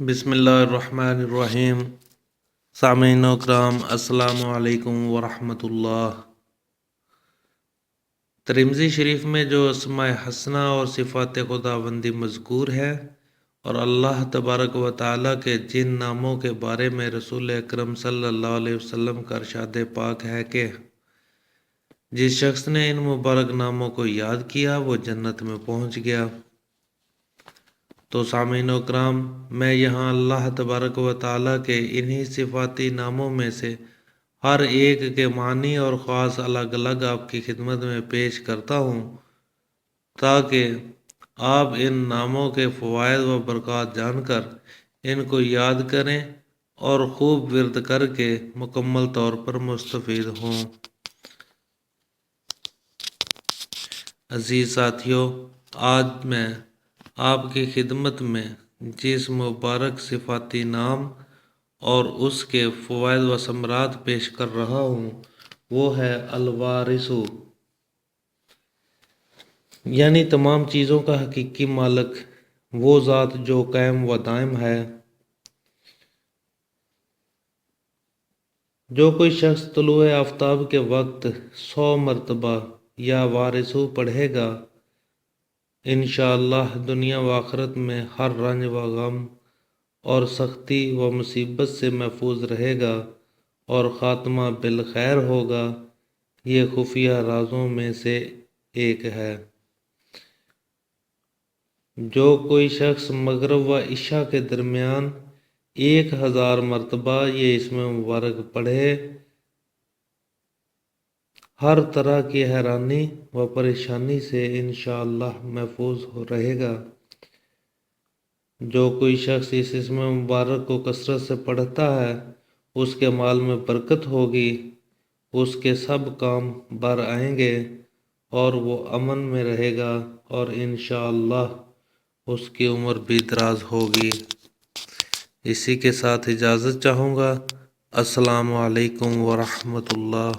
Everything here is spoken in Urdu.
بسم اللہ الرحمن الرحیم۔ سامعین اکرام السلام علیکم ورحمۃ اللہ۔ ترمذی شریف میں جو اسماء حسنہ اور صفات خداوندی مذکور ہے اور اللہ تبارک و تعالیٰ کے جن ناموں کے بارے میں رسول اکرم صلی اللہ علیہ وسلم کا ارشاد پاک ہے کہ جس شخص نے ان مبارک ناموں کو یاد کیا وہ جنت میں پہنچ گیا، تو سامعین اکرام میں یہاں اللہ تبارک و تعالیٰ کے انہی صفاتی ناموں میں سے ہر ایک کے معنی اور خاص الگ الگ آپ کی خدمت میں پیش کرتا ہوں تاکہ آپ ان ناموں کے فوائد و برکات جان کر ان کو یاد کریں اور خوب ورد کر کے مکمل طور پر مستفید ہوں۔ عزیز ساتھیوں، آج میں آپ کی خدمت میں جس مبارک صفاتی نام اور اس کے فوائد و ثمرات پیش کر رہا ہوں وہ ہے الوارث، یعنی تمام چیزوں کا حقیقی مالک وہ ذات جو قائم و دائم ہے۔ جو کوئی شخص طلوع آفتاب کے وقت 100 مرتبہ یا وارثو پڑھے گا انشاءاللہ دنیا و آخرت میں ہر رنج و غم اور سختی و مصیبت سے محفوظ رہے گا اور خاتمہ بالخیر ہوگا۔ یہ خفیہ رازوں میں سے ایک ہے۔ جو کوئی شخص مغرب و عشاء کے درمیان 1000 مرتبہ یہ اسم مبارک پڑھے ہر طرح کی حیرانی و پریشانی سے انشاءاللہ محفوظ رہے گا۔ جو کوئی شخص اس اسم مبارک کو کثرت سے پڑھتا ہے اس کے مال میں برکت ہوگی، اس کے سب کام بر آئیں گے اور وہ امن میں رہے گا اور انشاءاللہ اس کی عمر بھی دراز ہوگی۔ اسی کے ساتھ اجازت چاہوں گا۔ السلام علیکم ورحمۃ اللہ۔